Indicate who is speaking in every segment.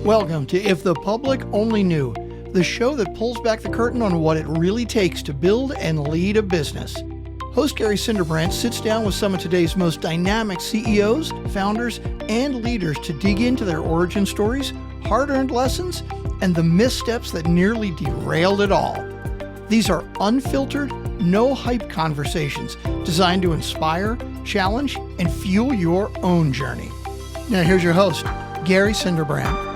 Speaker 1: Welcome to If the Public Only Knew, the show that pulls back the curtain on what it really takes to build and lead a business. Host Gary Cinderbrandt sits down with some of today's most dynamic CEOs, founders, and leaders to dig into their origin stories, hard-earned lessons, and the missteps that nearly derailed it all. These are unfiltered, no-hype conversations designed to inspire, challenge, and fuel your own journey. Now here's your host, Gary Cinderbrandt.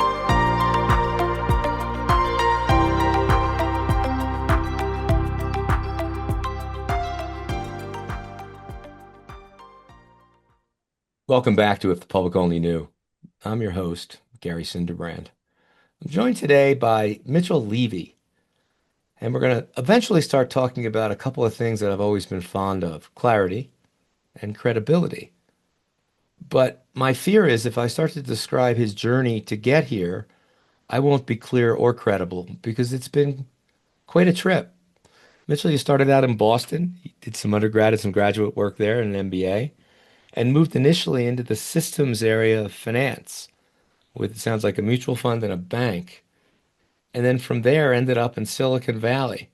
Speaker 2: Welcome back to If the Public Only Knew. I'm your host, Gary Cinderbrand. I'm joined today by Mitchell Levy, and we're going to eventually start talking about a couple of things that I've always been fond of, clarity and credibility. But my fear is if I start to describe his journey to get here, I won't be clear or credible because it's been quite a trip. Mitchell, you started out in Boston. You did some undergrad and some graduate work there and an MBA. And moved initially into the systems area of finance with, it sounds like, a mutual fund and a bank. And then from there ended up in Silicon Valley.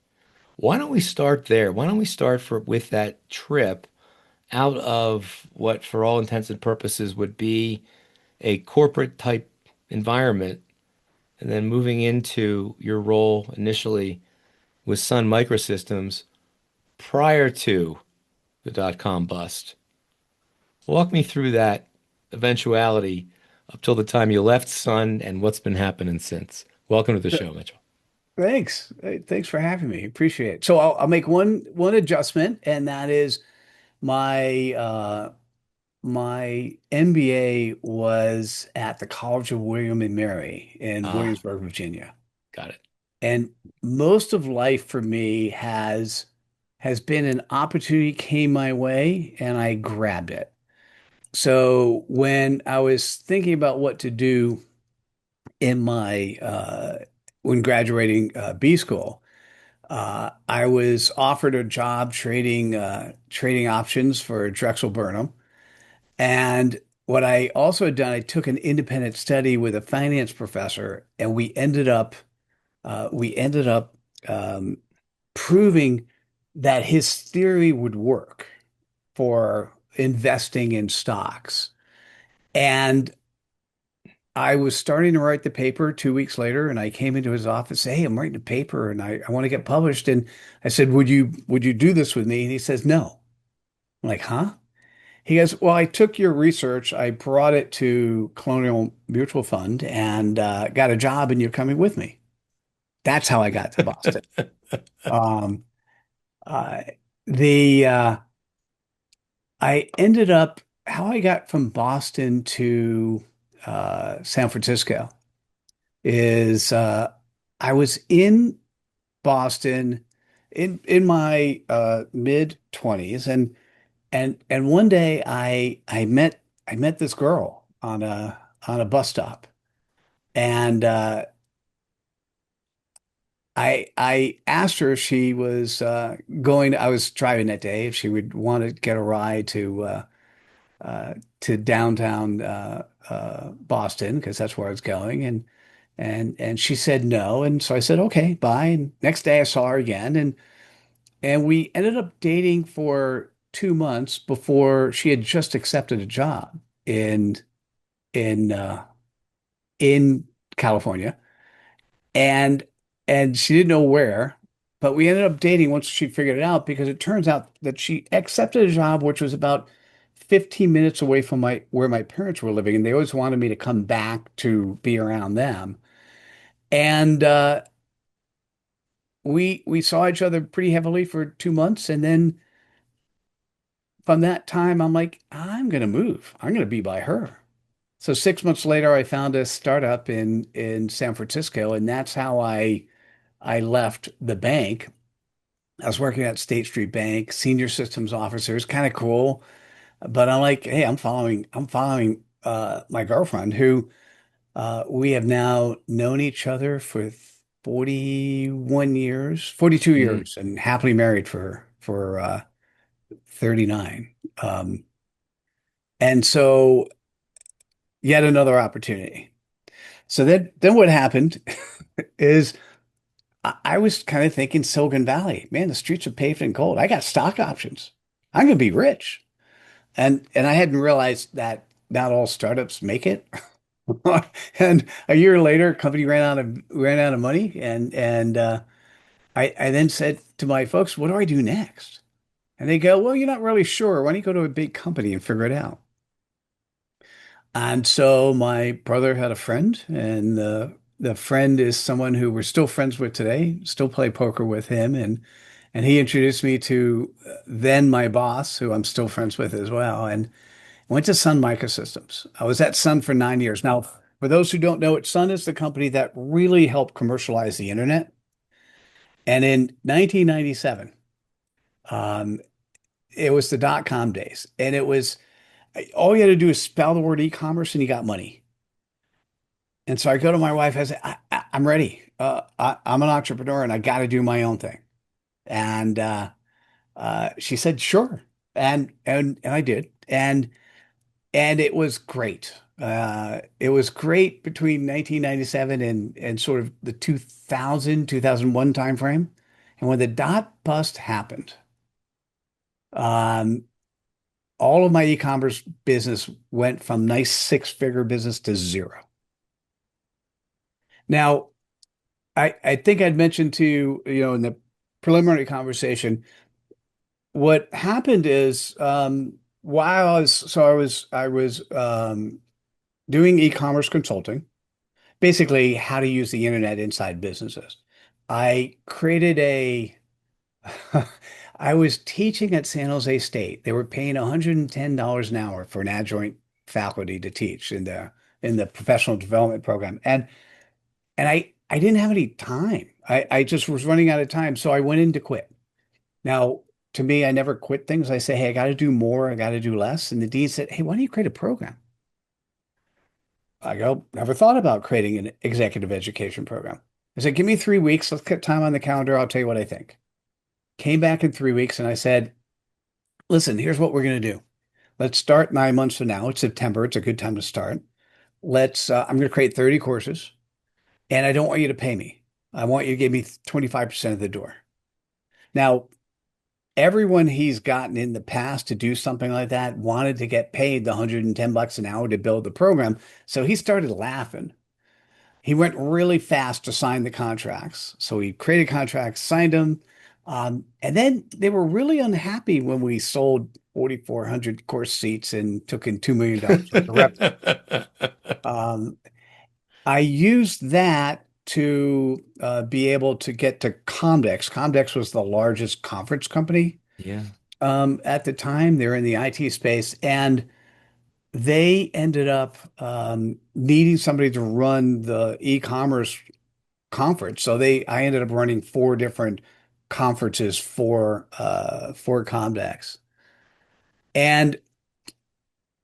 Speaker 2: Why don't we start there? Why don't we start with that trip out of what, for all intents and purposes, would be a corporate type environment, and then moving into your role initially with Sun Microsystems prior to the dot-com bust. Walk me through that eventuality up till the time you left Sun and what's been happening since. Welcome to the show, Mitchell.
Speaker 3: Thanks. Hey, thanks for having me. Appreciate it. So I'll make one adjustment, and that is my MBA was at the College of William and Mary in
Speaker 2: Ah,
Speaker 3: Williamsburg, Virginia.
Speaker 2: got it.
Speaker 3: And most of life for me has been an opportunity came my way and I grabbed it. So when I was thinking about what to do in my when graduating B school, I was offered a job trading options for Drexel Burnham. And what I also had done, I took an independent study with a finance professor, and we ended up um, proving that his theory would work for investing in stocks. And I was starting to write the paper 2 weeks later, and I came into his office, say, "Hey, I'm writing a paper, and I want to get published." And I said, "Would you do this with me?" And he says, "No." I'm like, "Huh?" He goes, "Well, I took your research, I brought it to Colonial Mutual Fund, and got a job, and you're coming with me." That's how I got to Boston. Um, uh, the I ended up how I got from Boston to San Francisco is I was in Boston in my mid 20s, and one day I met this girl on a bus stop, and I asked her if she was I was driving that day, if she would want to get a ride to downtown Boston, because that's where I was going. And she said no. And so I said, okay, bye. And next day I saw her again, and we ended up dating for 2 months before she had just accepted a job in in California. And she didn't know where, but we ended up dating once she figured it out, because it turns out that she accepted a job which was about 15 minutes away from my where my parents were living, and they always wanted me to come back to be around them. And we saw each other pretty heavily for 2 months, and then from that time, I'm like, I'm gonna move. I'm gonna be by her. So 6 months later, I found a startup in San Francisco, and that's how I left the bank. I was working at State Street Bank, senior systems officer. It's kind of cool, but I'm like, hey, I'm following my girlfriend, who we have now known each other for 41 years, 42
Speaker 2: Mm.
Speaker 3: years, and happily married for 39. And so yet another opportunity. So then what happened is I was kind of thinking Silicon Valley, man, the streets are paved in gold. I got stock options. I'm gonna be rich. And I hadn't realized that not all startups make it. And a year later, company ran out of money, and I then said to my folks, "What do I do next?" And they go, "Well, you're not really sure. Why don't you go to a big company and figure it out?" And so my brother had a friend, and the friend is someone who we're still friends with today. Still play poker with him, and he introduced me to then my boss, who I'm still friends with as well, and went to Sun Microsystems. I was at Sun for 9 years. Now, for those who don't know it, Sun is the company that really helped commercialize the internet. And in 1997, um, it was the dot-com days, and it was all you had to do is spell the word e-commerce and you got money. And so I go to my wife, I say, I'm ready. I'm an entrepreneur and I got to do my own thing. And she said, sure. And I did. And it was great. It was great between 1997 and sort of the 2001 timeframe. And when the dot bust happened, um, all of my e-commerce business went from nice six-figure business to zero. Now, I think I'd mentioned to you, in the preliminary conversation, what happened is while I was doing e-commerce consulting, basically how to use the internet inside businesses. I created a I was teaching at San Jose State. They were paying $110 an hour for an adjunct faculty to teach in the professional development program. And I didn't have any time. I just was running out of time. So I went in to quit. Now, to me, I never quit things. I say, hey, I got to do more. I got to do less. And the dean said, hey, why don't you create a program? I go, never thought about creating an executive education program. I said, give me 3 weeks. Let's get time on the calendar. I'll tell you what I think. Came back in 3 weeks and I said, listen, here's what we're going to do. Let's start 9 months from now. It's September. It's a good time to start. I'm going to create 30 courses and I don't want you to pay me. I want you to give me 25% of the door. Now, everyone he's gotten in the past to do something like that wanted to get paid the $110 an hour to build the program. So he started laughing. He went really fast to sign the contracts. So he created contracts, signed them. And then they were really unhappy when we sold 4,400 course seats and took in $2 million worth of revenue. Um, I used that to be able to get to Comdex. Comdex was the largest conference company
Speaker 2: Yeah.
Speaker 3: at the time. They're in the IT space, and they ended up needing somebody to run the e-commerce conference. So I ended up running four different conferences for Comdex. And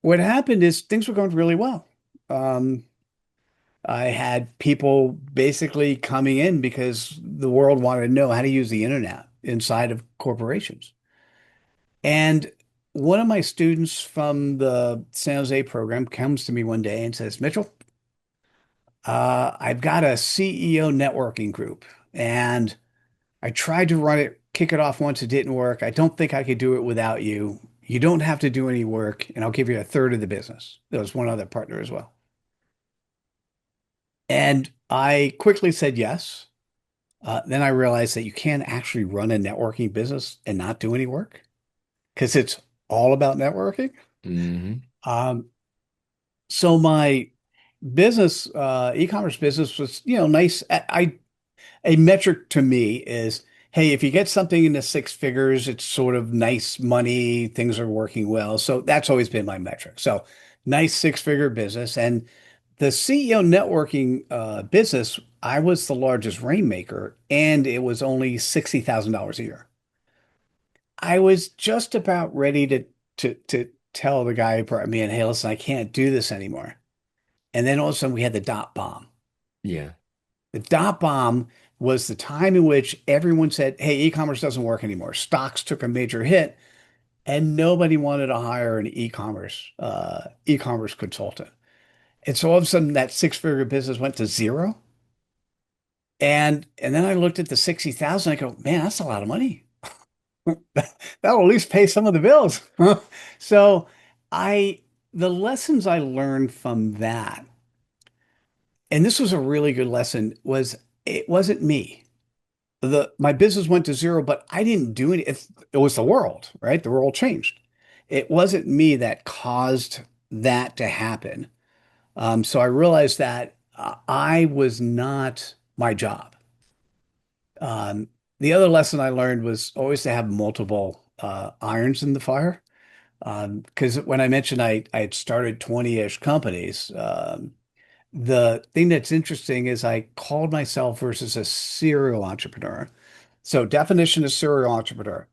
Speaker 3: what happened is things were going really well. Um, I had people basically coming in because the world wanted to know how to use the internet inside of corporations. And one of my students from the San Jose program comes to me one day and says, Mitchell, I've got a CEO networking group and I tried to run it, kick it off once, it didn't work. I don't think I could do it without you. You don't have to do any work, and I'll give you a third of the business. There was one other partner as well. And I quickly said yes. Then I realized that you can't actually run a networking business and not do any work because it's all about networking.
Speaker 2: Hmm.
Speaker 3: Um, so my business, e-commerce business was, nice. A metric to me is, hey, if you get something in the six figures, it's sort of nice money, things are working well. So that's always been my metric. So nice six-figure business. And the CEO networking business, I was the largest rainmaker, and it was only $60,000 a year. I was just about ready to tell the guy who brought me in, hey, listen, I can't do this anymore. And then all of a sudden we had the dot bomb.
Speaker 2: Yeah.
Speaker 3: The dot bomb was the time in which everyone said, hey, e-commerce doesn't work anymore. Stocks took a major hit and nobody wanted to hire an e-commerce consultant. And so all of a sudden that six-figure business went to zero. And then I looked at the 60,000. I go, man, that's a lot of money. That'll at least pay some of the bills. So I the lessons I learned from that, and this was a really good lesson, was it wasn't me. My business went to zero, but I didn't do it. It was the world, right? The world changed. It wasn't me that caused that to happen. So I realized that I was not my job. Um, the other lesson I learned was always to have multiple irons in the fire. Because when I mentioned I had started 20-ish companies, the thing that's interesting is I called myself versus a serial entrepreneur. So definition of serial entrepreneur.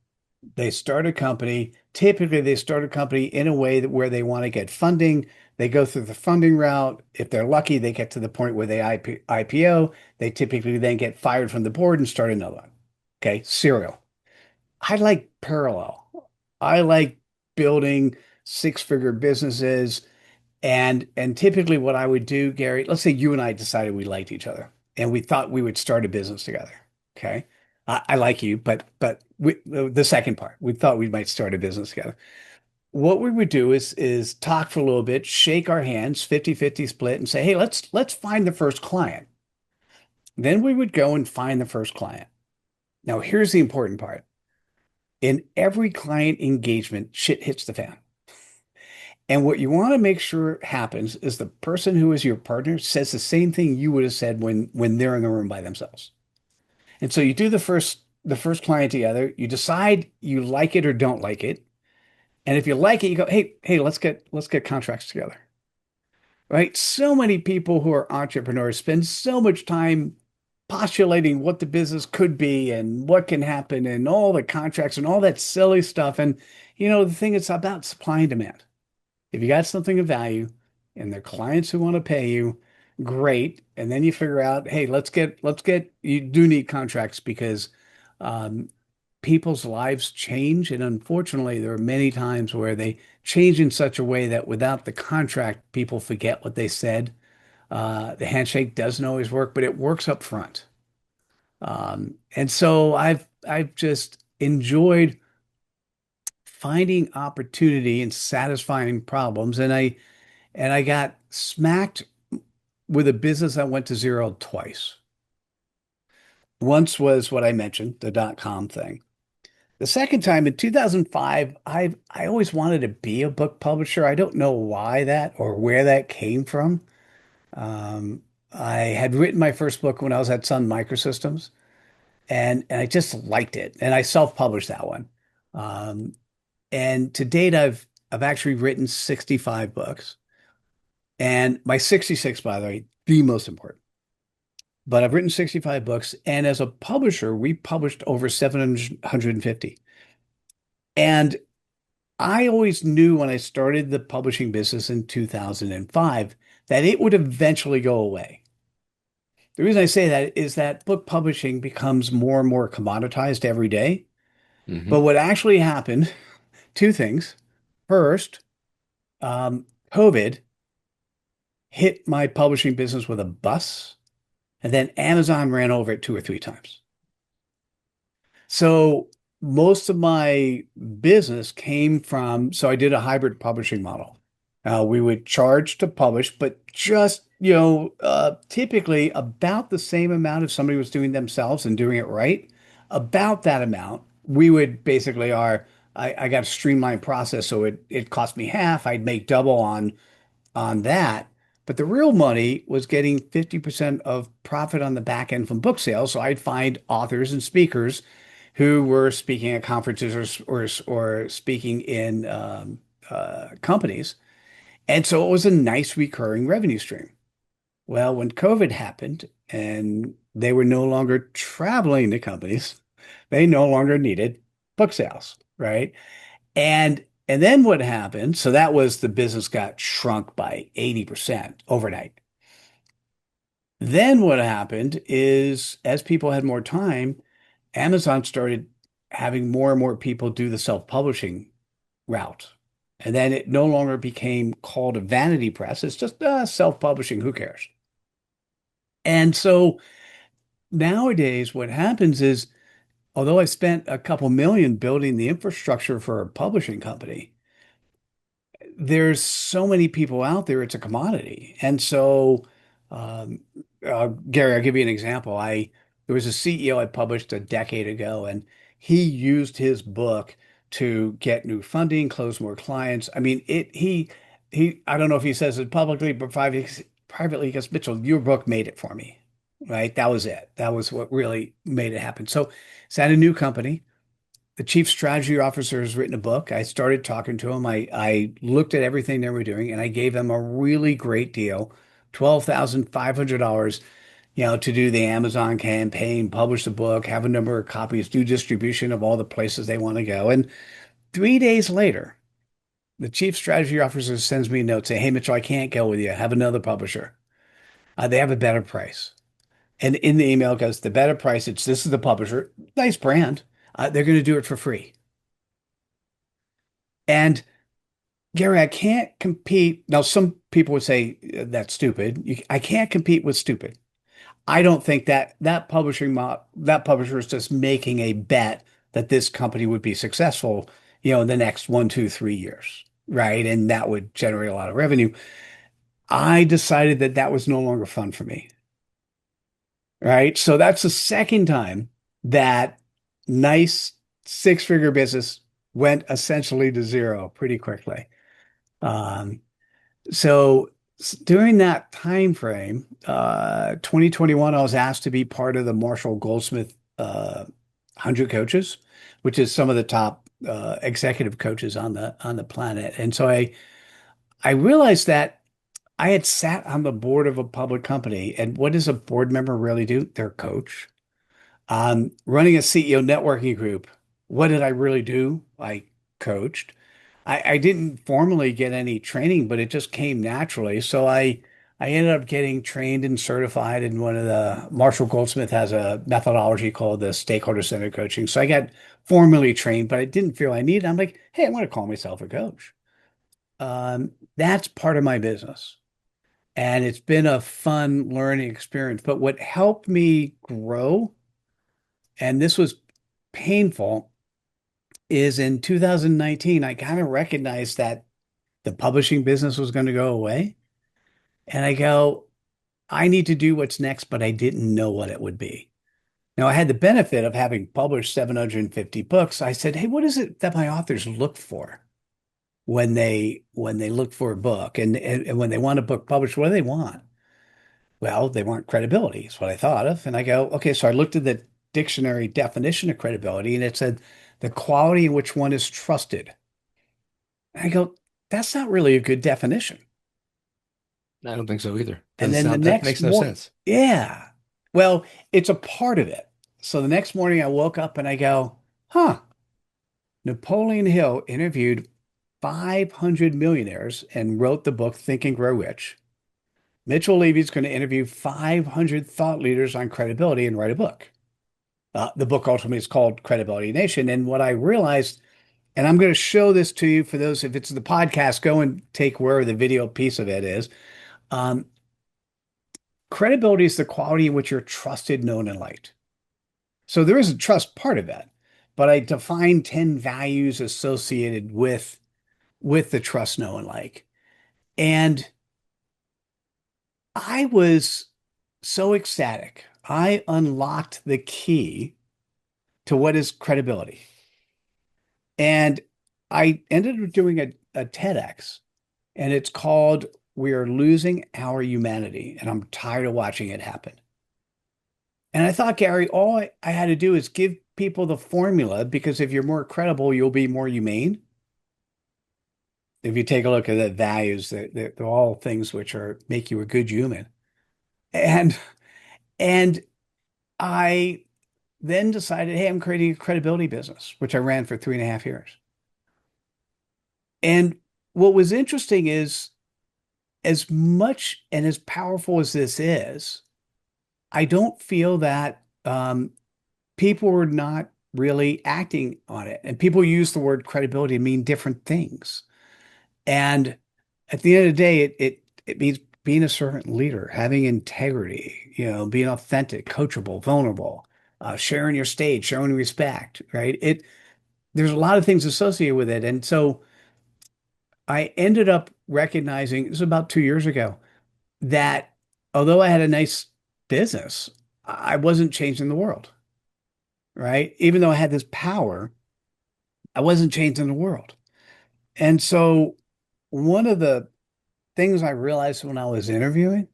Speaker 3: They start a company. Typically, they start a company in a way that where they want to get funding. They go through the funding route. If they're lucky, they get to the point where they IPO. They typically then get fired from the board and start another one. Okay, serial. I like parallel. I like building six-figure businesses. And typically what I would do, Gary, let's say you and I decided we liked each other and we thought we would start a business together. Okay. I like you, but the second part, we thought we might start a business together. What we would do is talk for a little bit, shake our hands, 50-50 split, and say, hey, let's find the first client. Then we would go and find the first client. Now, here's the important part. In every client engagement, shit hits the fan. And what you want to make sure happens is the person who is your partner says the same thing you would have said when they're in the room by themselves. And so you do the first client together, you decide you like it or don't like it. And if you like it, you go, hey, let's get contracts together. Right? So many people who are entrepreneurs spend so much time postulating what the business could be and what can happen and all the contracts and all that silly stuff. And the thing is about supply and demand. If you got something of value and there are clients who want to pay you, great. And then you figure out, hey, let's get, you do need contracts because um, people's lives change. And unfortunately, there are many times where they change in such a way that without the contract, people forget what they said. The handshake doesn't always work, but it works up front. And so I've just enjoyed finding opportunity and satisfying problems. And I got smacked with a business that went to zero twice. Once was what I mentioned, the .com thing. The second time in 2005, I always wanted to be a book publisher. I don't know why that or where that came from. Um, I had written my first book when I was at Sun Microsystems, and I just liked it, and I self-published that one. Um, and to date, I've actually written 65 books. And my 66, by the way, the most important. But I've written 65 books, and as a publisher, we published over 750. And I always knew when I started the publishing business in 2005 that it would eventually go away. The reason I say that is that book publishing becomes more and more commoditized every day.
Speaker 2: Hmm.
Speaker 3: But what actually happened, two things. First, COVID hit my publishing business with a bus. And then Amazon ran over it two or three times. So most of my business came from, so I did a hybrid publishing model. We would charge to publish, but just, typically about the same amount if somebody was doing themselves and doing it right, about that amount. We would basically I got a streamlined process, so it cost me half. I'd make double on that. But the real money was getting 50% of profit on the back end from book sales. So I'd find authors and speakers who were speaking at conferences or speaking in companies. And so it was a nice recurring revenue stream. Well, when COVID happened and they were no longer traveling to companies, they no longer needed book sales, right? And then what happened? So that was the business got shrunk by 80% overnight. Then what happened is as people had more time, Amazon started having more and more people do the self-publishing route. And then it no longer became called a vanity press. It's just self-publishing. Who cares? And so nowadays, what happens is, although I spent a couple million building the infrastructure for a publishing company, there's so many people out there, it's a commodity. And so, um, Gary, I'll give you an example. There was a CEO I published a decade ago, and he used his book to get new funding, close more clients. I mean, I don't know if he says it publicly, but privately, he goes, Mitchell, your book made it for me, right? That was it. That was what really made it happen. So, it's at a new company. The chief strategy officer has written a book. I started talking to him. I looked at everything they were doing and I gave them a really great deal, $12,500, to do the Amazon campaign, publish the book, have a number of copies, do distribution of all the places they want to go. And 3 days later, the chief strategy officer sends me a note saying, "Hey, Mitchell, I can't go with you. Have another publisher. They have a better price." And in the email goes, the better price, this is the publisher, nice brand. They're going to do it for free. And Gary, I can't compete. Now, some people would say that's stupid. I can't compete with stupid. I don't think that publisher is just making a bet that this company would be successful, in the next 1, 2, 3 years, right? And that would generate a lot of revenue. I decided that that was no longer fun for me, right? So that's the second time that nice six-figure business went essentially to zero pretty quickly. Um, so during that time frame, 2021, I was asked to be part of the Marshall Goldsmith 100 coaches, which is some of the top executive coaches on the planet. And so I realized that I had sat on the board of a public company, and what does a board member really do? They're a coach. Running a CEO networking group, what did I really do? I coached. I didn't formally get any training, but it just came naturally. So I ended up getting trained and certified in one of the Marshall Goldsmith has a methodology called the stakeholder centered coaching. So I got formally trained, but I didn't feel I needed. I'm like, hey, I want to call myself a coach. That's part of my business. And it's been a fun learning experience. But what helped me grow, and this was painful, is in 2019, I kind of recognized that the publishing business was going to go away. And I go, I need to do what's next, but I didn't know what it would be. Now, I had the benefit of having published 750 books. I said, hey, what is it that my authors look for when they look for a book and when they want a book published, what do they want? Well, they want credibility, is what I thought of. And I go, okay, so I looked at the dictionary definition of credibility and it said the quality in which one is trusted. And I go, that's not really a good definition.
Speaker 2: I don't think so either.
Speaker 3: And
Speaker 2: Doesn't
Speaker 3: then the
Speaker 2: sound, that
Speaker 3: next
Speaker 2: makes no
Speaker 3: morning,
Speaker 2: sense.
Speaker 3: yeah, well, it's a part of it. So the next morning I woke up and I go, huh, Napoleon Hill interviewed 500 millionaires and wrote the book Think and Grow Rich. Mitchell Levy is going to interview 500 thought leaders on credibility and write a book. The book ultimately is called Credibility Nation. And what I realized, and I'm going to show this to you for those, if it's the podcast, go and take where the video piece of it is. Um, Credibility is the quality in which you're trusted, known, and liked. So there is a trust part of that, but I define 10 values associated with the trust, know, and like. And I was so ecstatic. I unlocked the key to what is credibility. And I ended up doing a TEDx, and it's called We Are Losing Our Humanity. And I'm tired of watching it happen. And I thought, Gary, all I had to do is give people the formula because if you're more credible, you'll be more humane. If you take a look at the values, they're all things which are make you a good human. And and I then decided, hey, I'm creating a credibility business, which I ran for 3.5 years. And what was interesting is as much and as powerful as this is, I don't feel that people were not really acting on it. And people use the word credibility to mean different things. And at the end of the day, it means being a servant leader, having integrity, being authentic, coachable, vulnerable, sharing your stage, showing respect, right? There's a lot of things associated with it. And so I ended up recognizing, this was about 2 years ago, that although I had a nice business, I wasn't changing the world, right? Even though I had this power, I wasn't changing the world. And so one of the things I realized when I was interviewing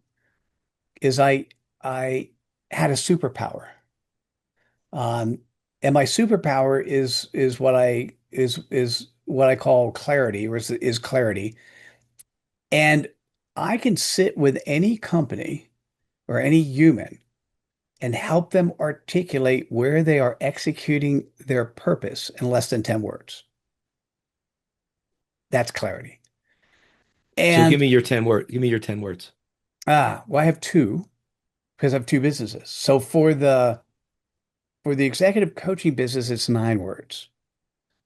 Speaker 3: is I had a superpower. Um, and my superpower is what I call clarity, or is clarity. And I can sit with any company or any human and help them articulate where they are executing their purpose in less than 10 words. That's clarity.
Speaker 2: So give
Speaker 3: And
Speaker 2: me your 10 word. Give me your 10 words.
Speaker 3: well, I have two because I have two businesses. So for the executive coaching business, it's 9 words.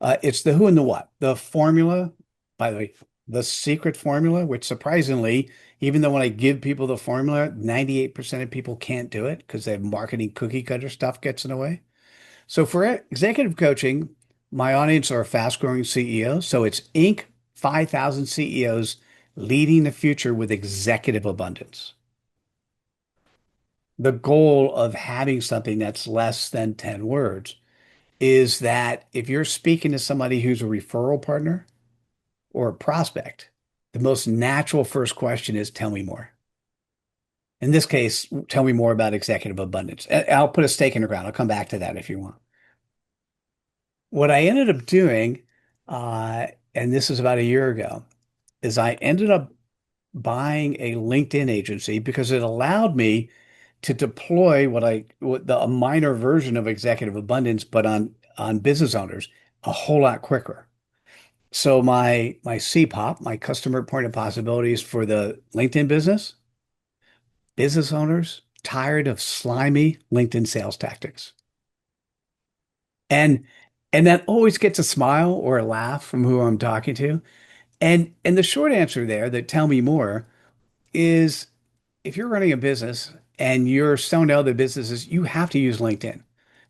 Speaker 3: It's the who and the what. The formula, by the way, the secret formula, which surprisingly, even though when I give people the formula, 98% of people can't do it because their marketing cookie cutter stuff gets in the way. So for executive coaching, my audience are fast-growing CEOs. So it's Inc. 5,000 CEOs leading the future with executive abundance. The goal of having something that's less than 10 words is that if you're speaking to somebody who's a referral partner or a prospect, the most natural first question is, tell me more. In this case, tell me more about executive abundance. I'll put a stake in the ground. I'll come back to that if you want. What I ended up doing, and this is about a year ago, is I ended up buying a LinkedIn agency because it allowed me to deploy a minor version of executive abundance, but on business owners a whole lot quicker. So my CPOP, my customer point of possibilities for the LinkedIn business owners tired of slimy LinkedIn sales tactics. And and that always gets a smile or a laugh from who I'm talking to. And the short answer there that tell me more is if you're running a business and you're selling to other businesses, you have to use LinkedIn.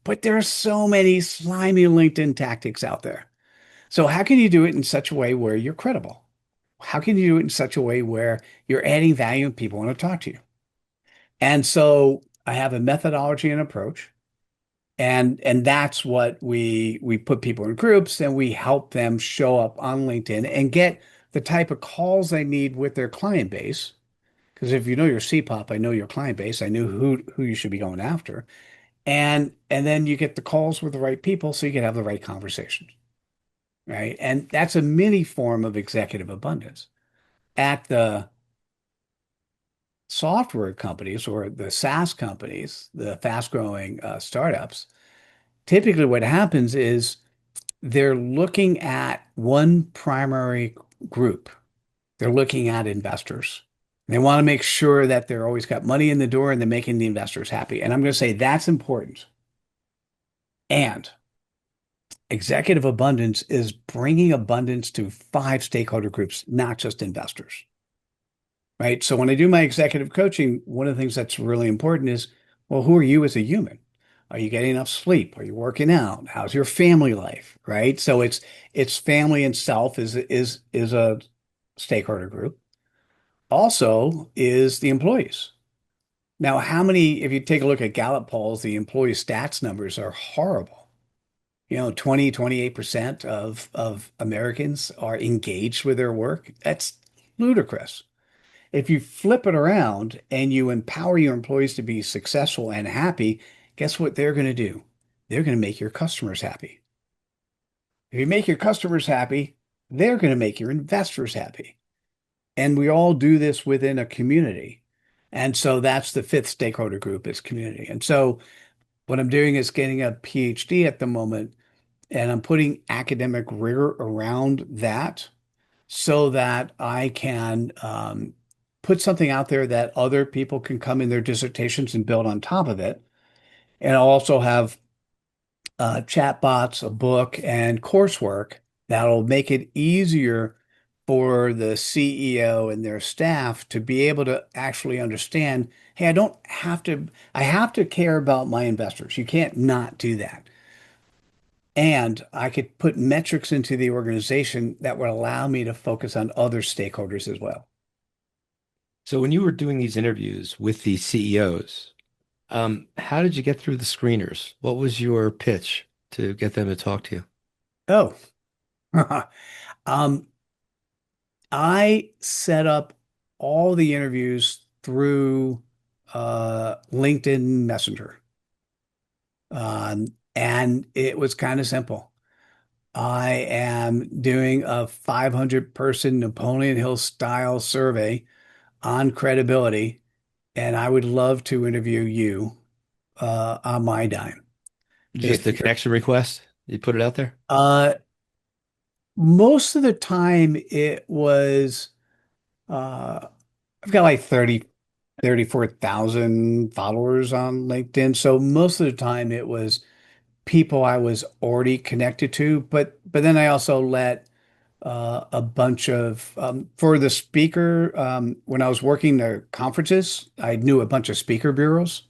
Speaker 3: But there are so many slimy LinkedIn tactics out there. So how can you do it in such a way where you're credible? How can you do it in such a way where you're adding value and people want to talk to you? And so I have a methodology and approach. And that's what we put people in groups and we help them show up on LinkedIn and get the type of calls they need with their client base. Because if you know your CPOP, I know your client base. I knew who you should be going after. And then you get the calls with the right people so you can have the right conversations. Right. And that's a mini form of executive abundance. At the software companies or the SaaS companies, the fast growing startups, typically what happens is they're looking at one primary group. They're looking at investors. They want to make sure that they're always got money in the door and they're making the investors happy. And I'm going to say that's important. And executive abundance is bringing abundance to 5 stakeholder groups, not just investors. Right. So when I do my executive coaching, one of the things that's really important is, well, who are you as a human? Are you getting enough sleep? Are you working out? How's your family life? Right. So it's family and self is a stakeholder group. Also is the employees. Now, if you take a look at Gallup polls, the employee stats numbers are horrible. 28% of Americans are engaged with their work. That's ludicrous. If you flip it around and you empower your employees to be successful and happy, guess what they're going to do? They're going to make your customers happy. If you make your customers happy, they're going to make your investors happy. And we all do this within a community. And so that's the fifth stakeholder group is community. And so what I'm doing is getting a PhD at the moment, and I'm putting academic rigor around that so that I can put something out there that other people can come in their dissertations and build on top of it. And I'll also have chat bots, a book, and coursework that'll make it easier for the CEO and their staff to be able to actually understand, hey, I have to care about my investors. You can't not do that. And I could put metrics into the organization that would allow me to focus on other stakeholders as well.
Speaker 2: So when you were doing these interviews with these CEOs, how did you get through the screeners? What was your pitch to get them to talk to you?
Speaker 3: Oh, um, I set up all the interviews through LinkedIn Messenger. And it was kind of simple. I am doing a 500 person Napoleon Hill style survey on credibility, and I would love to interview you on my dime.
Speaker 2: Just
Speaker 3: If
Speaker 2: the
Speaker 3: you're,
Speaker 2: connection request? You put it out there?
Speaker 3: uh, most of the time it was, I've got like 34,000 followers on LinkedIn. So most of the time it was people I was already connected to, but then I also let a bunch of for the speaker when I was working the conferences, I knew a bunch of speaker bureaus.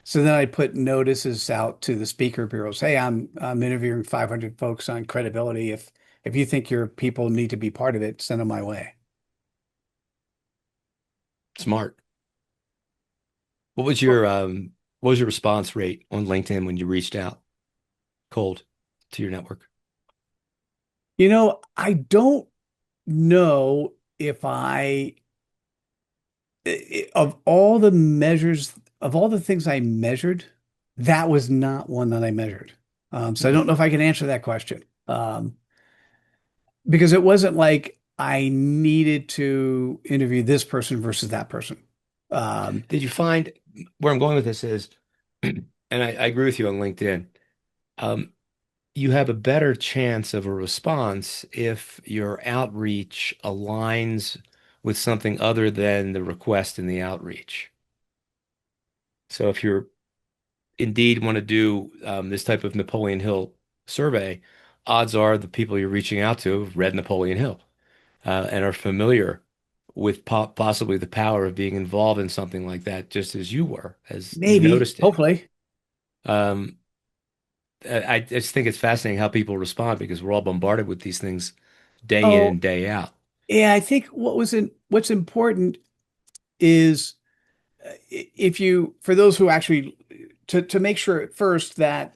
Speaker 3: So then I put notices out to the speaker bureaus. Hey, I'm interviewing 500 folks on credibility. If you think your people need to be part of it, send them my way.
Speaker 2: Smart. What was your response rate on LinkedIn when you reached out cold to your network?
Speaker 3: I don't know if of all the measures, of all the things I measured, that was not one that I measured. So I
Speaker 2: Okay.
Speaker 3: don't know if I can answer that question. Because it wasn't like I needed to interview this person versus that person. Um,
Speaker 2: Did you find where I'm going with this is, and I agree with you on LinkedIn, um, you have a better chance of a response if your outreach aligns with something other than the request in the outreach. So if you're indeed want to do this type of Napoleon Hill survey, odds are the people you're reaching out to have read Napoleon Hill and are familiar with possibly the power of being involved in something like that, just as you were, as you
Speaker 3: maybe,
Speaker 2: noticed it.
Speaker 3: hopefully.
Speaker 2: Um, I just think it's fascinating how people respond because we're all bombarded with these things day in
Speaker 3: Oh,
Speaker 2: and day out.
Speaker 3: yeah, I think what's important is if you, for those who actually, to make sure at first that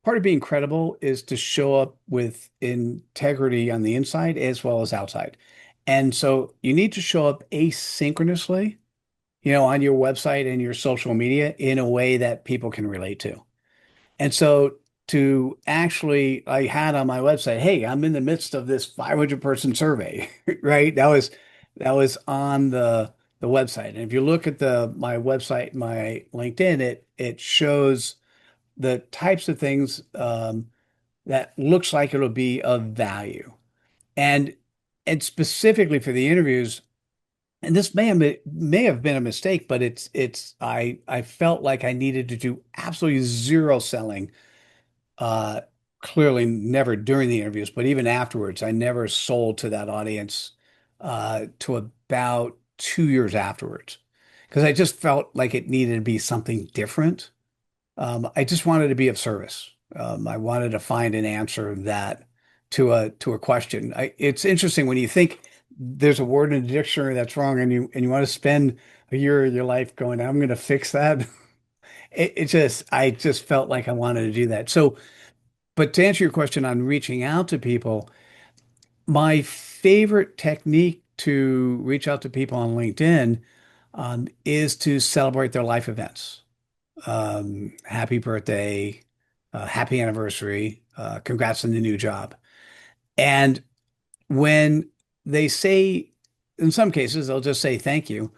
Speaker 3: part of being credible is to show up with integrity on the inside as well as outside. And so you need to show up asynchronously, on your website and your social media in a way that people can relate to. And so to actually, I had on my website, hey, I'm in the midst of this 500 person survey, right? That was on the website. And if you look at my website, my LinkedIn, it shows the types of things that looks like it'll be of value. And and specifically for the interviews, and this may have been a mistake, but it's I felt like I needed to do absolutely zero selling. Uh, Clearly never during the interviews, but even afterwards, I never sold to that audience to about 2 years afterwards because I just felt like it needed to be something different. I just wanted to be of service. I wanted to find an answer that to a question. It's interesting when you think there's a word in the dictionary that's wrong, and you want to spend a year of your life going, "I'm going to fix that." I just felt like I wanted to do that. So, but to answer your question on reaching out to people, my favorite technique to reach out to people on LinkedIn is to celebrate their life events. Happy birthday, happy anniversary, congrats on the new job. And when they say, in some cases, they'll just say thank you.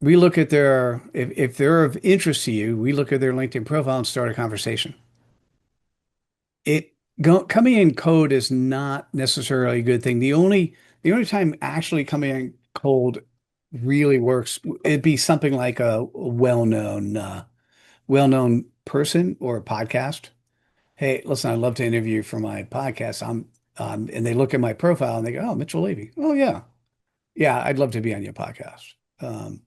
Speaker 3: We look at if they're of interest to you, we look at their LinkedIn profile and start a conversation. Coming in code is not necessarily a good thing. The only time actually coming in cold really works, it'd be something like a well-known person or a podcast. Hey, listen, I'd love to interview you for my podcast. And they look at my profile and they go, "Oh, Mitchell Levy. Oh yeah, yeah, I'd love to be on your podcast." And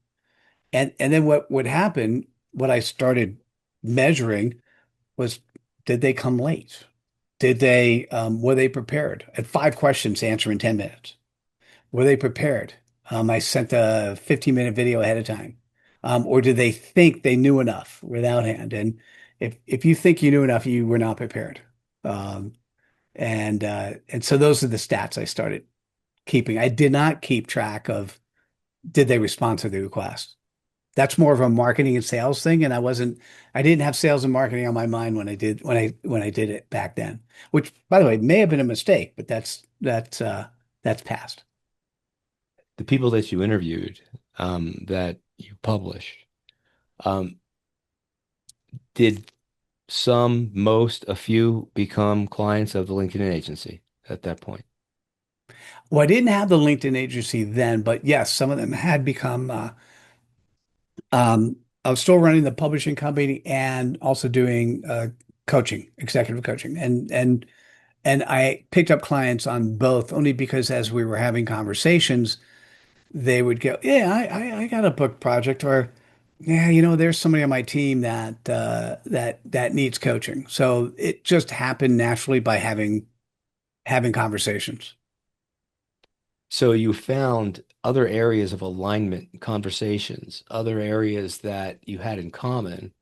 Speaker 3: then what would happen? What I started measuring was, did they come late? Did they were they prepared? I had 5 questions to answer in 10 minutes. Were they prepared? I sent a 15-minute video ahead of time. Or did they think they knew enough without hand? And if you think you knew enough, you were not prepared. Um, and so those are the stats I started keeping. I did not keep track of, did they respond to the request. That's more of a marketing and sales thing, and I didn't have sales and marketing on my mind when I did it back then. Which, by the way, may have been a mistake, but that's past.
Speaker 2: The people that you interviewed, that you published, um, did some, most, a few become clients of the LinkedIn agency at that point?
Speaker 3: Well, I didn't have the LinkedIn agency then, but yes, some of them had become. I was still running the publishing company and also doing coaching, executive coaching, and I picked up clients on both only because as we were having conversations, they would go, "Yeah, I got a book project," or "Yeah, there's somebody on my team that needs coaching." So it just happened naturally by having conversations.
Speaker 2: So you found other areas of alignment, conversations, other areas that you had in common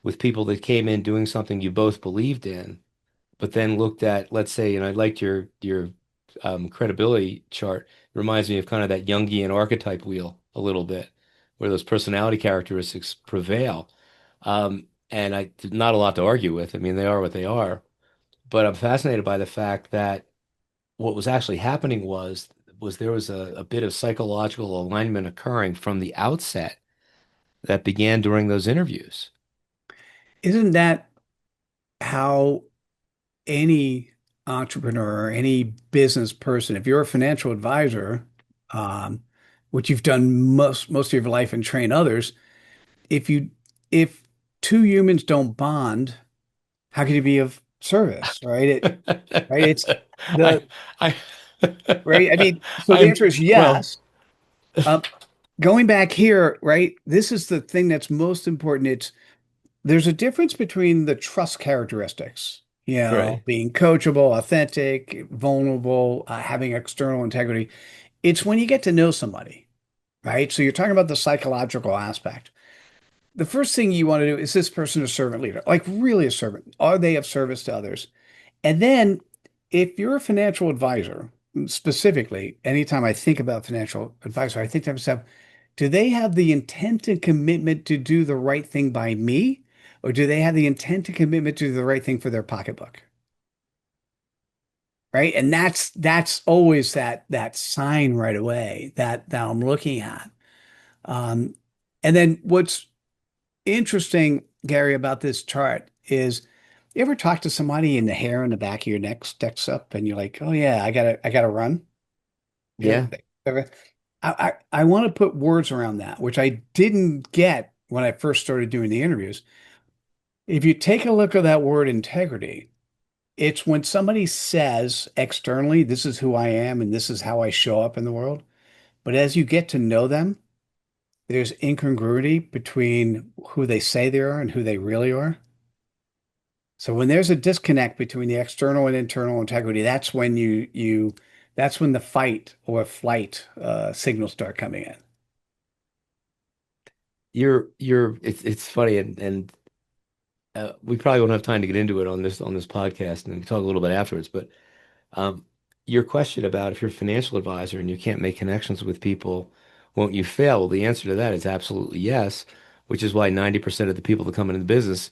Speaker 2: with people that came in doing something you both believed in, but then looked at, let's say, and I liked your credibility chart. It reminds me of kind of that Jungian archetype wheel a little bit, where those personality characteristics prevail. And not a lot to argue with. I mean, they are what they are. But I'm fascinated by the fact that what was actually happening was there was a bit of psychological alignment occurring from the outset that began during those interviews.
Speaker 3: Isn't that how any entrepreneur or any business person, if you're a financial advisor, um, which you've done most of your life and train others, if two humans don't bond, how can you be of service, right? Right? It's
Speaker 2: I
Speaker 3: the
Speaker 2: I
Speaker 3: right. I mean, so the
Speaker 2: I'm
Speaker 3: answer is
Speaker 2: well,
Speaker 3: yes. Um, Going back here, right? This is the thing that's most important. There's a difference between the trust characteristics,
Speaker 2: right.
Speaker 3: being coachable, authentic, vulnerable, having external integrity. It's when you get to know somebody, right? So you're talking about the psychological aspect. The first thing you want to do is, this person a servant leader, like really a servant? Are they of service to others? And then if you're a financial advisor, specifically, anytime I think about financial advisor, I think to myself, do they have the intent and commitment to do the right thing by me? Or do they have the intent and commitment to do the right thing for their pocketbook? Right. And that's always that sign right away that I'm looking at. Um, and then what's interesting, Gary, about this chart is, you ever talk to somebody and the hair on the back of your neck sticks up and you're like, oh yeah, I gotta run. You
Speaker 2: Yeah.
Speaker 3: know, I want to put words around that, which I didn't get when I first started doing the interviews. If you take a look at that word integrity, it's when somebody says externally, this is who I am and this is how I show up in the world. But as you get to know them, there's incongruity between who they say they are and who they really are. So when there's a disconnect between the external and internal integrity, that's when the fight or flight signals start coming in.
Speaker 2: It's funny, and we probably won't have time to get into it on this podcast, and we can talk a little bit afterwards. But um, your question about if you're a financial advisor and you can't make connections with people, won't you fail? Well, the answer to that is absolutely yes, which is why 90% of the people that come into the business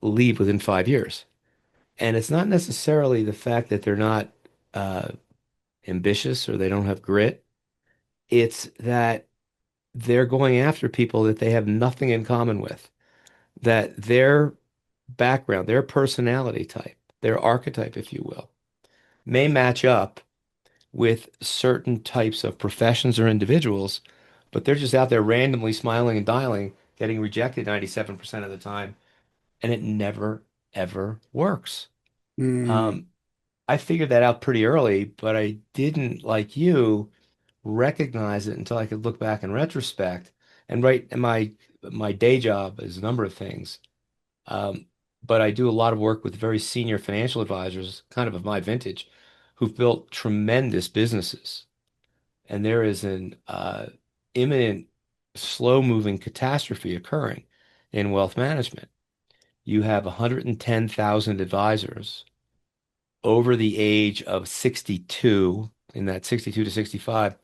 Speaker 2: leave within 5 years. And it's not necessarily the fact that they're not uh, ambitious or they don't have grit. It's that they're going after people that they have nothing in common with, that their background, their personality type, their archetype, if you will, may match up with certain types of professions or individuals, but they're just out there randomly smiling and dialing, getting rejected 97% of the time, and it never, ever works.
Speaker 3: Mm,
Speaker 2: Um, I figured that out pretty early, but I didn't, like you, recognize it until I could look back in retrospect. And right, and my day job is a number of things. Um, but I do a lot of work with very senior financial advisors, kind of my vintage, who've built tremendous businesses. And there is an imminent, slow-moving catastrophe occurring in wealth management. You have 110,000 advisors over the age of 62, in that 62 to 65,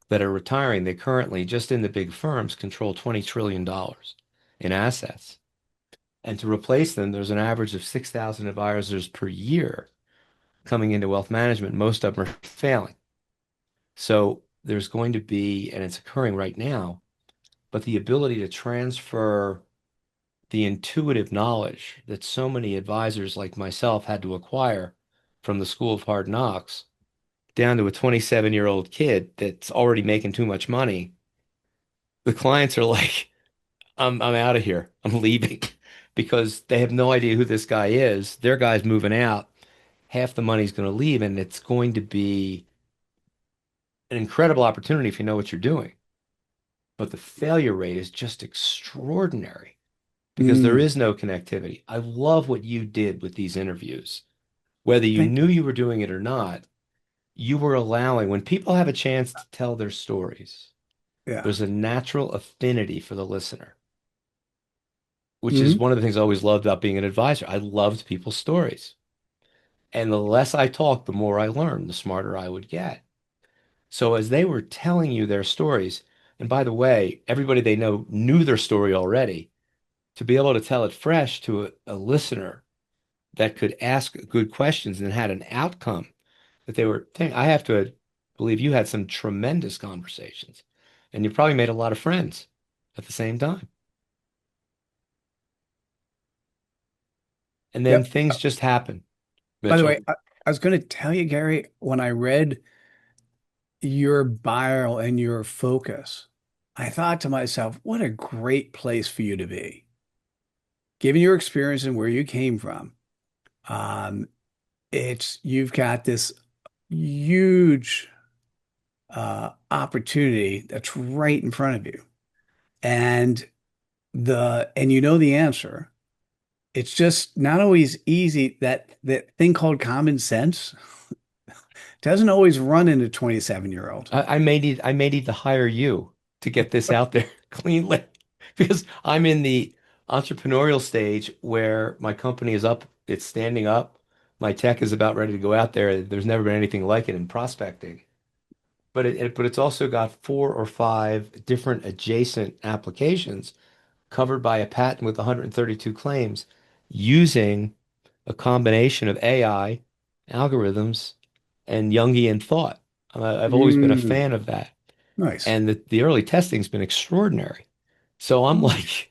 Speaker 2: that are retiring. They currently, just in the big firms, control $20 trillion in assets. And to replace them, there's an average of 6,000 advisors per year coming into wealth management. Most of them are failing. So there's going to be, and it's occurring right now, but the ability to transfer the intuitive knowledge that so many advisors like myself had to acquire from the School of Hard Knocks down to a 27-year-old kid that's already making too much money. The clients are like, I'm out of here. I'm leaving because they have no idea who this guy is. Their guy's moving out. Half the money's going to leave, and it's going to be an incredible opportunity if you know what you're doing. But the failure rate is just extraordinary because there
Speaker 3: Mm,
Speaker 2: is no connectivity. I love what you did with these interviews. Whether you
Speaker 3: thank
Speaker 2: knew
Speaker 3: you.
Speaker 2: you were doing it or not, you were allowing, when people have a chance to tell their stories,
Speaker 3: Yeah.
Speaker 2: there's a natural affinity for the listener, which is
Speaker 3: Hmm.
Speaker 2: one of the things I always loved about being an advisor. I loved people's stories. And the less I talked, the more I learned, the smarter I would get. So as they were telling you their stories, and by the way, everybody they know knew their story already, to be able to tell it fresh to a listener that could ask good questions and had an outcome that they were thinking, I have to believe you had some tremendous conversations and you probably made a lot of friends at the same time. And then
Speaker 3: Yep.
Speaker 2: things just happen,
Speaker 3: By the way,
Speaker 2: Mitchell.
Speaker 3: I was going to tell you, Gary, when I read your bio and your focus, I thought to myself, what a great place for you to be, given your experience and where you came from. Um, it's you've got this huge opportunity that's right in front of you, and and you know the answer. It's just not always easy. That thing called common sense doesn't always run in a 27-year-old.
Speaker 2: I may need to hire you to get this out there cleanly because I'm in the entrepreneurial stage where my company is up, it's standing up. My tech is about ready to go out there. There's never been anything like it in prospecting. But it's also got 4 or 5 different adjacent applications covered by a patent with 132 claims using a combination of AI, algorithms, and Jungian thought. I've always been a
Speaker 3: Mm,
Speaker 2: fan of that.
Speaker 3: nice.
Speaker 2: And the early testing's been extraordinary. So I'm like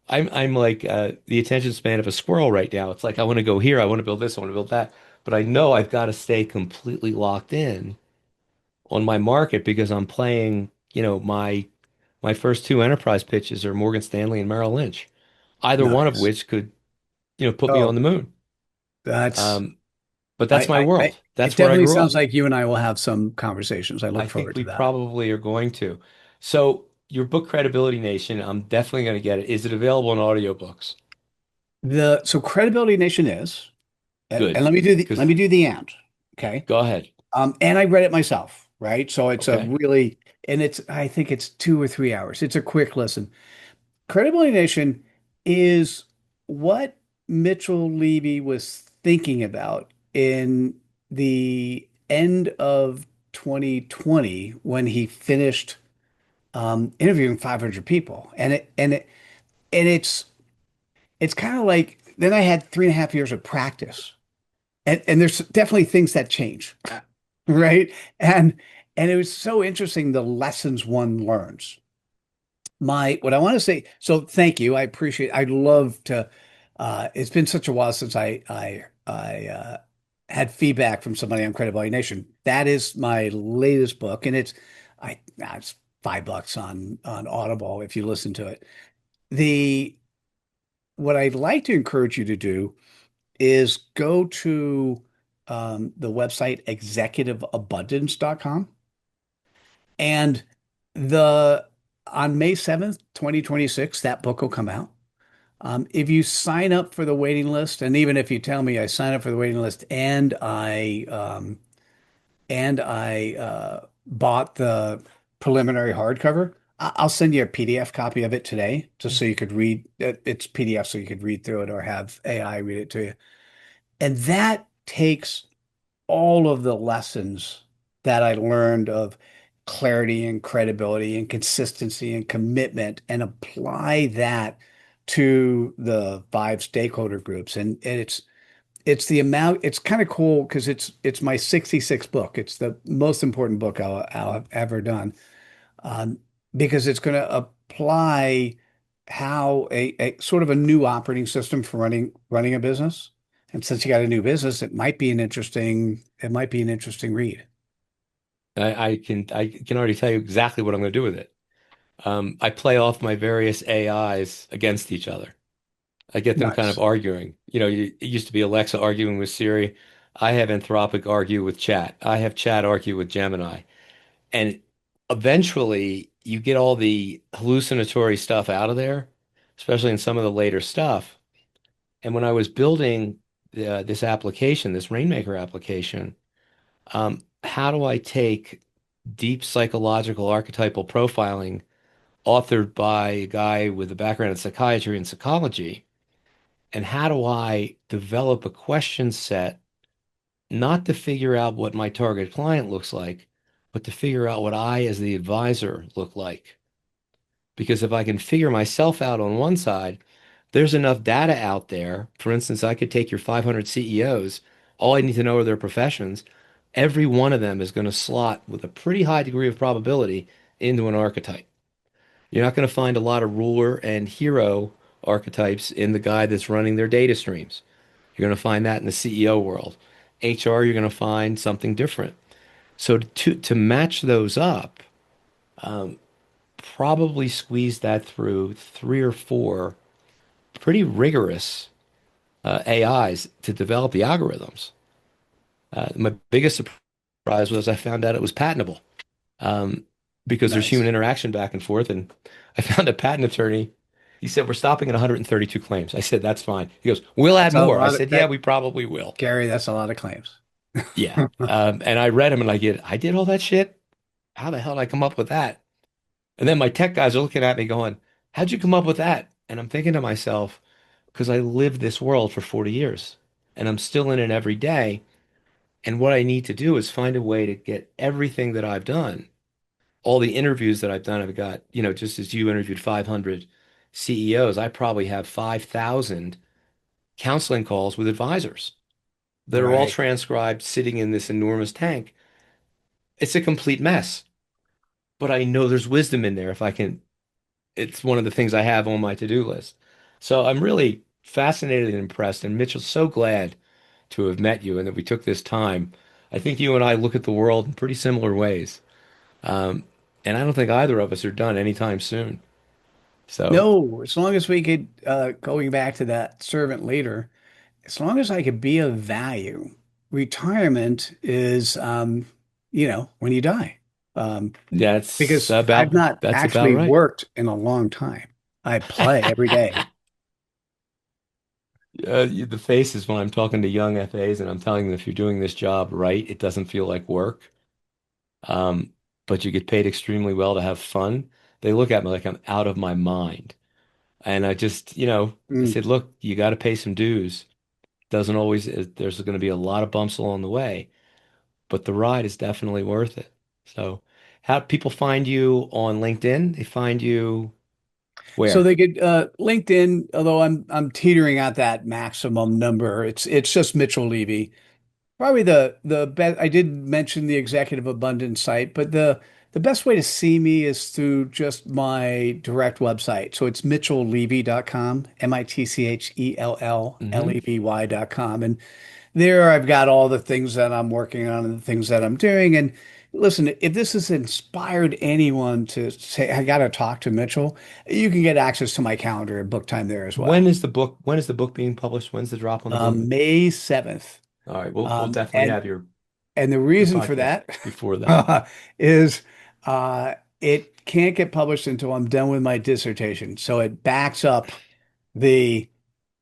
Speaker 2: the attention span of a squirrel right now. It's like I want to go here, I want to build this, I want to build that. But I know I've got to stay completely locked in on my market because I'm playing, my first 2 enterprise pitches are Morgan Stanley and Merrill Lynch, either one of
Speaker 3: Nice.
Speaker 2: which could, put me on
Speaker 3: Oh,
Speaker 2: the moon.
Speaker 3: that's
Speaker 2: Um, but that's my
Speaker 3: I
Speaker 2: world.
Speaker 3: it
Speaker 2: That's where I
Speaker 3: definitely
Speaker 2: grew
Speaker 3: sounds
Speaker 2: up.
Speaker 3: like you and I will have some conversations. I
Speaker 2: I
Speaker 3: look
Speaker 2: think
Speaker 3: forward to
Speaker 2: we
Speaker 3: that.
Speaker 2: probably are going to. So your book Credibility Nation, I'm definitely going to get it. Is it available in audiobooks?
Speaker 3: So Credibility Nation is, and
Speaker 2: Good.
Speaker 3: let
Speaker 2: Because
Speaker 3: me do the and. Okay.
Speaker 2: go ahead.
Speaker 3: And I read it myself, right? So it's a
Speaker 2: Okay.
Speaker 3: really, and I think it's 2 or 3 hours. It's a quick listen. Credibility Nation is what Mitchell Levy was thinking about in the end of 2020 when he finished interviewing 500 people. And it's kind of like then I had 3.5 years of practice. And there's definitely things that change, right? And and it was so interesting the lessons one learns. What I want to say, so thank you. I appreciate I'd love to it's been such a while since I had feedback from somebody on Credibility Nation. That is my latest book, and it's $5 on Audible if you listen to it. The What I'd like to encourage you to do is go to the website executiveabundance.com. And the on May 7th, 2026, that book will come out. If you sign up for the waiting list, and even if you tell me I sign up for the waiting list and I bought the preliminary hardcover, I'll send you a PDF copy of it today, just so you could read it. It's PDF, so you could read through it or have AI read it to you. And that takes all of the lessons that I learned of clarity and credibility and consistency and commitment and apply that to the five stakeholder groups. And it's the amount, it's kind of cool because it's my 66th book. It's the most important book I'll have ever done. Um, because it's going to apply how a sort of a new operating system for running a business. And since you got a new business, it might be an interesting read.
Speaker 2: I can already tell you exactly what I'm going to do with it. I play off my various AIs against each other. I get them kind of
Speaker 3: Nice.
Speaker 2: arguing. It used to be Alexa arguing with Siri. I have Anthropic argue with Chat. I have Chat argue with Gemini. And eventually you get all the hallucinatory stuff out of there, especially in some of the later stuff. And when I was building this application, this Rainmaker application, how do I take deep psychological archetypal profiling authored by a guy with a background in psychiatry and psychology? And how do I develop a question set, not to figure out what my target client looks like, but to figure out what I, as the advisor, look like? Because if I can figure myself out on one side, there's enough data out there. For instance, I could take your 500 CEOs. All I need to know are their professions. Every one of them is going to slot with a pretty high degree of probability into an archetype. You're not going to find a lot of ruler and hero archetypes in the guy that's running their data streams. You're going to find that in the CEO world. HR, you're going to find something different. So to match those up, um, probably squeeze that through three or four pretty rigorous AIs to develop the algorithms. My biggest surprise was I found out it was patentable, um, because there's human
Speaker 3: Nice.
Speaker 2: interaction back and forth. And I found a patent attorney. He said, "We're stopping at 132 claims." I said, "That's fine." He goes, "We'll add
Speaker 3: That's a
Speaker 2: more." I
Speaker 3: lot of
Speaker 2: said, "Yeah,
Speaker 3: that,
Speaker 2: we probably will."
Speaker 3: Gary, that's a lot of claims.
Speaker 2: Yeah. And I read him and I did all that shit. How the hell did I come up with that? And then my tech guys are looking at me going, "How'd you come up with that?" And I'm thinking to myself, because I lived this world for 40 years and I'm still in it every day. And what I need to do is find a way to get everything that I've done, all the interviews that I've done. I've got, just as you interviewed 500 CEOs, I probably have 5,000 counseling calls with advisors that are all
Speaker 3: Right.
Speaker 2: transcribed sitting in this enormous tank. It's a complete mess, but I know there's wisdom in there if I can. It's one of the things I have on my to-do list. So I'm really fascinated and impressed. And Mitchell, so glad to have met you and that we took this time. I think you and I look at the world in pretty similar ways. Um, and I don't think either of us are done anytime soon. So
Speaker 3: No, as long as we could, going back to that servant leader, as long as I could be of value, retirement is, when you die. Um,
Speaker 2: that's
Speaker 3: because I've
Speaker 2: about
Speaker 3: not
Speaker 2: that's about
Speaker 3: actually
Speaker 2: right.
Speaker 3: worked in a long time. I play every day.
Speaker 2: The faces when I'm talking to young FAs and I'm telling them if you're doing this job right, it doesn't feel like work. Um, but you get paid extremely well to have fun. They look at me like I'm out of my mind. And I just, I
Speaker 3: Mm.
Speaker 2: said, look, you got to pay some dues. Doesn't always, there's going to be a lot of bumps along the way, but the ride is definitely worth it. So, how people find you on LinkedIn? They find you
Speaker 3: So
Speaker 2: where?
Speaker 3: they could LinkedIn, although I'm teetering at that maximum number. It's just Mitchell Levy. Probably the best. I did mention the Executive Abundance site, but the best way to see me is through just my direct website. So it's mitchelllevy.com,
Speaker 2: Hmm.
Speaker 3: mitchellevy.com. And there I've got all the things that I'm working on and the things that I'm doing. And listen, if this has inspired anyone to say, I got to talk to Mitchell, you can get access to my calendar and book time there as well.
Speaker 2: When is the book being published? When's the drop on the book?
Speaker 3: May 7th.
Speaker 2: All right, we'll definitely
Speaker 3: And
Speaker 2: have
Speaker 3: the
Speaker 2: your
Speaker 3: reason for
Speaker 2: podcast
Speaker 3: that
Speaker 2: before that.
Speaker 3: is it can't get published until I'm done with my dissertation. So it backs up the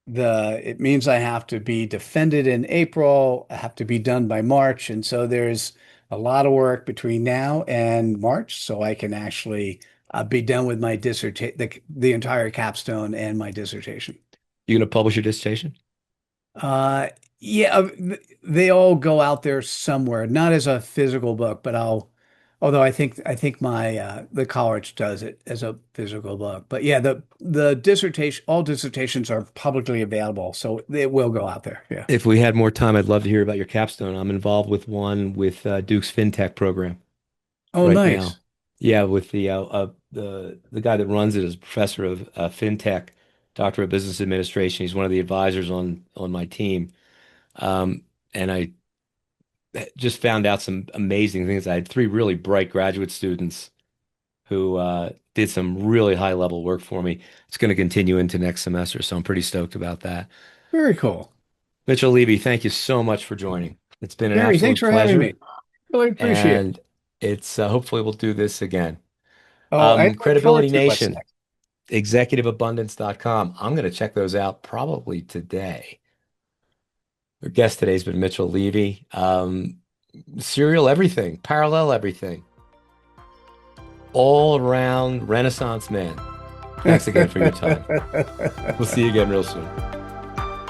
Speaker 3: it means I have to be defended in April, I have to be done by March, and so there's a lot of work between now and March, so I can actually be done with my dissertation, the entire capstone and my dissertation.
Speaker 2: You gonna publish your dissertation?
Speaker 3: Uh, yeah, they all go out there somewhere, not as a physical book, but although I think my the college does it as a physical book. But yeah, the dissertation, all dissertations are publicly available, so it will go out there. Yeah.
Speaker 2: If we had more time, I'd love to hear about your capstone. I'm involved with one with Duke's FinTech program
Speaker 3: Oh,
Speaker 2: right now.
Speaker 3: nice.
Speaker 2: Yeah, with the guy that runs it is a professor of FinTech, Doctor of Business Administration. He's one of the advisors on my team. Um, and I just found out some amazing things. I had three really bright graduate students who did some really high level work for me. It's going to continue into next semester, so I'm pretty stoked about that.
Speaker 3: Very cool.
Speaker 2: Mitchell Levy, thank you so much for joining. It's been an
Speaker 3: Gary, thanks
Speaker 2: absolute
Speaker 3: for having me.
Speaker 2: pleasure,
Speaker 3: Really appreciate it.
Speaker 2: and it's hopefully we'll do this again.
Speaker 3: Oh, I look forward
Speaker 2: Credibility
Speaker 3: to what's
Speaker 2: Nation,
Speaker 3: next.
Speaker 2: executiveabundance.com. I'm going to check those out probably today. Our guest today's been Mitchell Levy. Serial everything, parallel everything, all around Renaissance man. Thanks again for your time. We'll see you again real soon.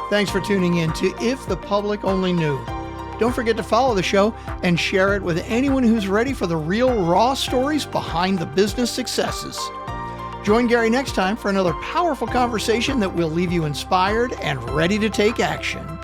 Speaker 1: Thanks for tuning in to If the Public Only Knew. Don't forget to follow the show and share it with anyone who's ready for the real raw stories behind the business successes. Join Gary next time for another powerful conversation that will leave you inspired and ready to take action.